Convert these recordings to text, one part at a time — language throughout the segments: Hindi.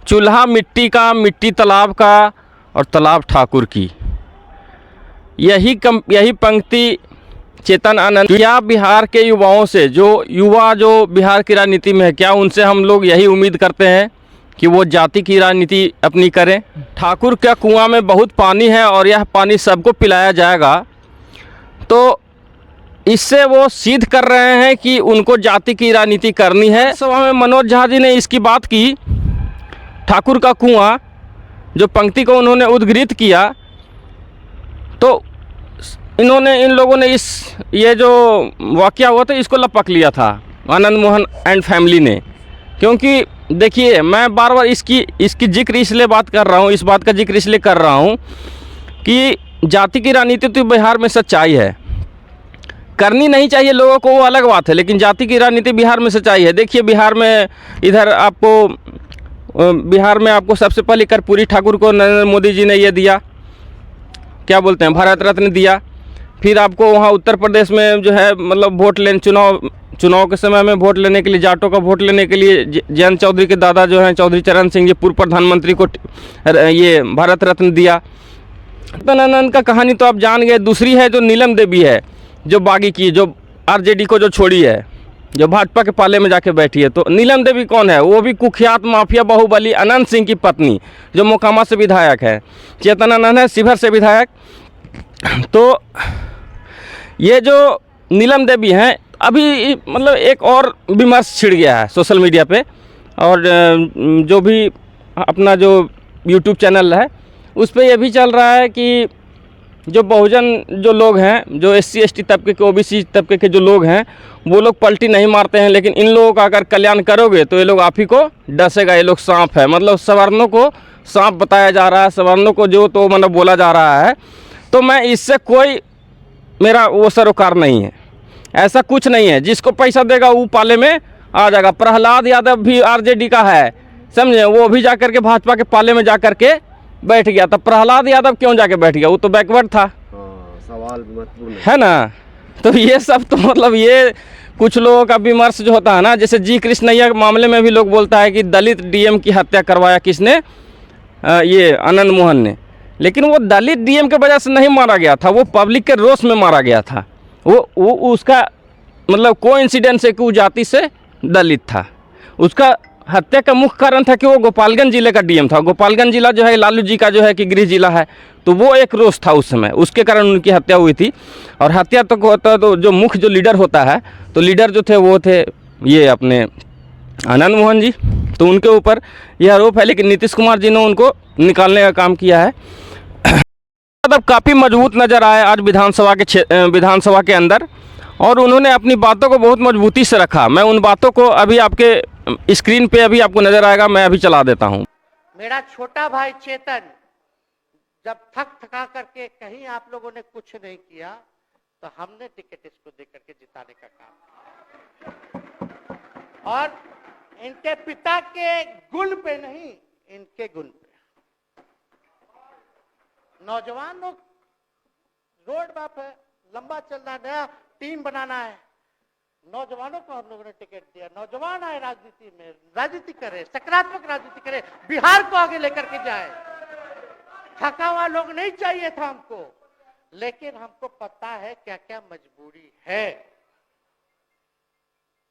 चूल्हा मिट्टी का, मिट्टी तालाब का और तालाब ठाकुर की। यही पंक्ति चेतन आनंद, क्या बिहार के युवाओं से, जो बिहार की राजनीति में है, क्या उनसे हम लोग यही उम्मीद करते हैं कि वो जाति की राजनीति अपनी करें? ठाकुर के कुआं में बहुत पानी है और यह पानी सबको पिलाया जाएगा, तो इससे वो सिद्ध कर रहे हैं कि उनको जाति की राजनीति करनी है। सभा में मनोज झा जी ने इसकी बात की। ठाकुर का कुआं जो पंक्ति को उन्होंने उद्धृत किया, तो इन लोगों ने ये जो वाकया हुआ था इसको लपक लिया था आनंद मोहन एंड फैमिली ने। क्योंकि देखिए, मैं बार बार इसकी जिक्र इसलिए बात कर रहा हूँ, इस बात का जिक्र इसलिए कर रहा हूँ कि जाति की राजनीति तो बिहार में सच्चाई है, करनी नहीं चाहिए लोगों को, वो अलग बात है, लेकिन जाति की राजनीति बिहार में सच्चाई है। देखिए, बिहार में आपको सबसे पहले कर्पूरी ठाकुर को नरेंद्र मोदी जी ने ये दिया, क्या बोलते हैं, भारत रत्न दिया। फिर आपको वहाँ उत्तर प्रदेश में जो है, मतलब चुनाव के समय में वोट लेने के लिए, जाटों का वोट लेने के लिए जयंत चौधरी के दादा जो हैं चौधरी चरण सिंह जी, पूर्व प्रधानमंत्री को ये भारत रत्न दिया। आनंद का कहानी तो आप जान गए। दूसरी है जो नीलम देवी है, जो बागी की, जो आरजेडी को जो छोड़ी है, जो भाजपा के पाले में जाके बैठी है। तो नीलम देवी कौन है? वो भी कुख्यात माफिया बाहुबली अनंत सिंह की पत्नी, जो मोकामा से विधायक है। चेतन आनंद है शिवहर से विधायक। तो ये जो नीलम देवी हैं, अभी मतलब एक और विमर्श छिड़ गया है सोशल मीडिया पे, और जो भी अपना जो यूट्यूब चैनल है उस पे ये भी चल रहा है कि जो बहुजन जो लोग हैं, जो SC ST तबके के, OBC तबके के जो लोग हैं, वो लोग पलटी नहीं मारते हैं, लेकिन इन लोगों का अगर कल्याण करोगे तो ये लोग आप ही को डसेगा। ये लोग सांप है, मतलब सवर्णों को सांप बताया जा रहा है, सवर्णों को जो तो मतलब बोला जा रहा है। तो मैं इससे कोई, मेरा वो सरोकार नहीं है, ऐसा कुछ नहीं है। जिसको पैसा देगा वो पाले में आ जाएगा। प्रहलाद यादव भी RJD का है, समझे, वो भी जा करके भाजपा के पाले में जा करके बैठ गया था। प्रहलाद यादव क्यों जाके बैठ गया? वो तो बैकवर्ड था। सवाल महत्वपूर्ण है ना। तो ये सब तो मतलब ये कुछ लोगों का विमर्श जो होता है ना, जैसे जी कृष्णैया के मामले में भी लोग बोलता है कि दलित DM की हत्या करवाया किसने? ये आनंद मोहन ने। लेकिन वो दलित DM के वजह से नहीं मारा गया था, वो पब्लिक के रोष में मारा गया था। वो उसका मतलब कोइंसिडेंस है कि वो जाति से दलित था। उसका हत्या का मुख्य कारण था कि वो गोपालगंज जिले का DM था। गोपालगंज जिला जो है लालू जी का जो है कि गृह जिला है, तो वो एक रोष था उस समय, उसके कारण उनकी हत्या हुई थी। और हत्या तो होता तो जो मुख्य जो लीडर होता है, तो लीडर जो थे वो थे ये अपने आनंद मोहन जी, तो उनके ऊपर यह आरोप है। लेकिन नीतीश कुमार जी ने उनको निकालने का काम किया है। मतलब काफ़ी मजबूत नज़र आए आज विधानसभा के अंदर, और उन्होंने अपनी बातों को बहुत मजबूती से रखा। मैं उन बातों को अभी आपके स्क्रीन पे अभी आपको नजर आएगा, मैं अभी चला देता हूं। मेरा छोटा भाई चेतन जब थका करके कहीं आप लोगों ने कुछ नहीं किया, तो हमने टिकट इसको देकर के जिताने का काम किया। और इनके पिता के गुण पे नहीं, इनके गुण पे। नौजवान लोग रोड मैप है, लंबा चलना है, नया टीम बनाना है। नौजवानों को हम लोगों ने टिकट दिया। नौजवान आए राजनीति में, राजनीति करे, सकारात्मक राजनीति करे, बिहार को आगे लेकर के जाए। थका हुआ लोग नहीं चाहिए था हमको, लेकिन हमको पता है क्या क्या मजबूरी है।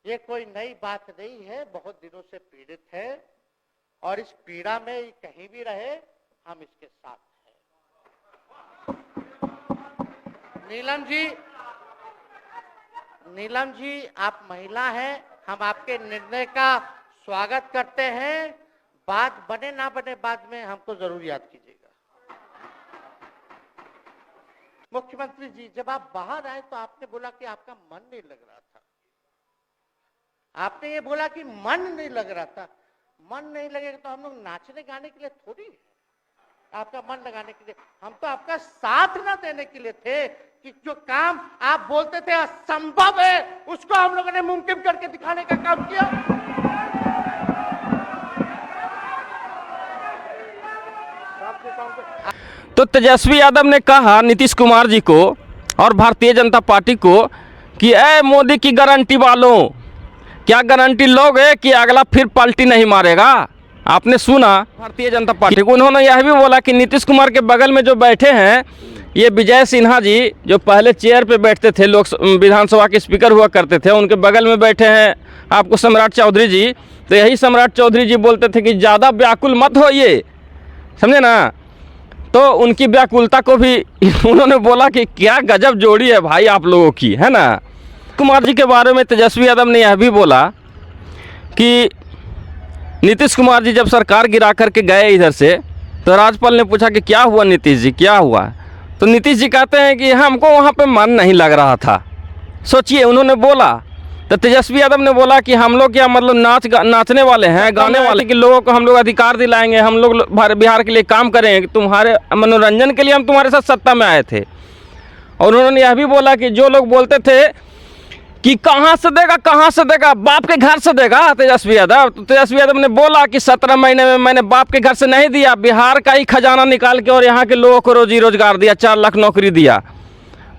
ये कोई नई बात नहीं है, बहुत दिनों से पीड़ित है, और इस पीड़ा में कहीं भी रहे हम इसके साथ हैं। नीलम जी आप महिला हैं, हम आपके निर्णय का स्वागत करते हैं। बात बने ना बने बाद में हमको जरूर याद कीजिएगा। मुख्यमंत्री जी, जब आप बाहर आए तो आपने बोला कि आपका मन नहीं लग रहा था। आपने ये बोला कि मन नहीं लग रहा था। मन नहीं लगेगा तो हम लोग नाचने गाने के लिए थोड़ी है, आपका मन लगाने के लिए। हम तो आपका साथ ना देने के लिए थे कि जो काम आप बोलते थे असंभव है, उसको हम लोगों ने मुमकिन करके दिखाने का काम किया। तो तेजस्वी यादव ने कहा नीतीश कुमार जी को और भारतीय जनता पार्टी को कि ए मोदी की गारंटी वालों, क्या गारंटी लोगे कि अगला फिर पलटी नहीं मारेगा? आपने सुना भारतीय जनता पार्टी को, उन्होंने यह भी बोला कि नीतीश कुमार के बगल में जो बैठे हैं ये विजय सिन्हा जी, जो पहले चेयर पे बैठते थे, लोक विधानसभा के स्पीकर हुआ करते थे, उनके बगल में बैठे हैं आपको सम्राट चौधरी जी। तो यही सम्राट चौधरी जी बोलते थे कि ज़्यादा व्याकुल मत होइए, समझे ना। तो उनकी व्याकुलता को भी उन्होंने बोला कि क्या गजब जोड़ी है भाई आप लोगों की, है ना। कुमार जी के बारे में तेजस्वी यादव ने यह भी बोला कि नीतीश कुमार जी जब सरकार गिरा करके गए इधर से, तो राज्यपाल ने पूछा कि क्या हुआ नीतीश जी, क्या हुआ। तो नीतीश जी कहते हैं कि हमको वहाँ पे मन नहीं लग रहा था। सोचिए, उन्होंने बोला। तो तेजस्वी यादव ने बोला कि हम लोग क्या मतलब नाचने वाले हैं, गाने वाले, कि लोगों को हम लोग अधिकार दिलाएंगे, हम लोग बिहार के लिए काम करेंगे, कि तुम्हारे मनोरंजन के लिए हम तुम्हारे साथ सत्ता में आए थे। और उन्होंने यह भी बोला कि जो लोग बोलते थे कि कहाँ से देगा, बाप के घर से देगा तेजस्वी यादव, तो तेजस्वी यादव ने बोला कि 17 महीने में मैंने बाप के घर से नहीं दिया, बिहार का ही खजाना निकाल के और यहाँ के लोगों को रोजी रोजगार दिया, 4 लाख नौकरी दिया।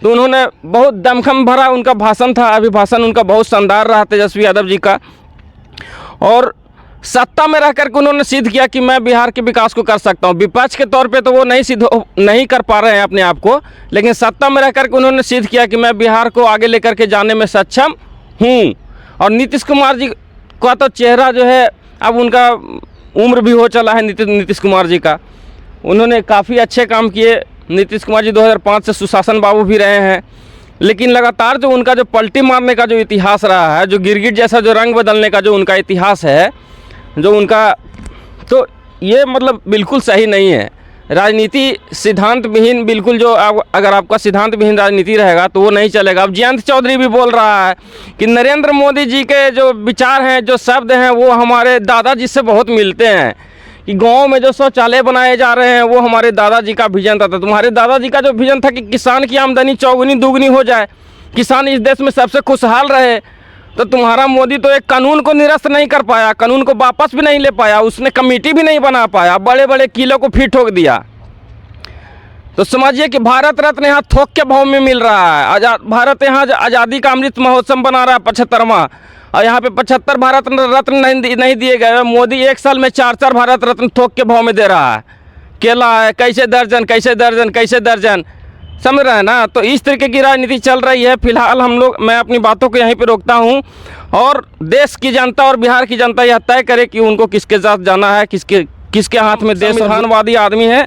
तो उन्होंने बहुत दमखम भरा उनका भाषण था, अभिभाषण उनका बहुत शानदार रहा तेजस्वी यादव जी का। और सत्ता में रह करके उन्होंने सिद्ध किया कि मैं बिहार के विकास को कर सकता हूँ। विपक्ष के तौर पे तो वो नहीं कर पा रहे हैं अपने आप को, लेकिन सत्ता में रह करके उन्होंने सिद्ध किया कि मैं बिहार को आगे लेकर के जाने में सक्षम हूँ। और नीतीश कुमार जी का तो चेहरा जो है, अब उनका उम्र भी हो चला है नीतीश कुमार जी का, उन्होंने काफ़ी अच्छे काम किए। नीतीश कुमार जी 2005 से सुशासन बाबू भी रहे हैं, लेकिन लगातार जो उनका जो पलटी मारने का जो इतिहास रहा है, जो गिरगिट जैसा जो रंग बदलने का जो उनका इतिहास है, जो उनका, तो ये मतलब बिल्कुल सही नहीं है। राजनीति सिद्धांत विहीन, बिल्कुल जो अगर आपका सिद्धांत विहीन राजनीति रहेगा तो वो नहीं चलेगा। अब जयंत चौधरी भी बोल रहा है कि नरेंद्र मोदी जी के जो विचार हैं, जो शब्द हैं, वो हमारे दादाजी से बहुत मिलते हैं, कि गांव में जो शौचालय बनाए जा रहे हैं वो हमारे दादाजी का विजन था। तुम्हारे दादाजी का जो विजन था कि किसान की आमदनी चौगुनी दुगनी हो जाए, किसान इस देश में सबसे खुशहाल रहे, तो तुम्हारा मोदी तो एक कानून को निरस्त नहीं कर पाया, कानून को वापस भी नहीं ले पाया, उसने कमेटी भी नहीं बना पाया, बड़े बड़े किलों को फिर ठोक दिया। तो समझिए कि भारत रत्न यहाँ थोक के भाव में मिल रहा है। भारत यहाँ आज़ादी का अमृत महोत्सव बना रहा है 75वां, और यहाँ पे 75 भारत रत्न नहीं दिए गए। मोदी एक साल में 4 भारत रत्न थोक के भाव में दे रहा है। केला है कैसे दर्जन, समझ रहे हैं ना। तो इस तरीके की राजनीति चल रही है। फिलहाल मैं अपनी बातों को यहीं पे रोकता हूँ, और देश की जनता और बिहार की जनता यह तय करे कि उनको किसके साथ जाना है, किसके हाथ में देश। संविधानवादी आदमी है,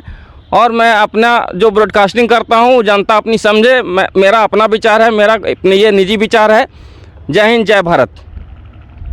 और मैं अपना जो ब्रॉडकास्टिंग करता हूँ जनता अपनी समझे, मेरा अपना विचार है, मेरा ये निजी विचार है। जय हिंद, जय भारत।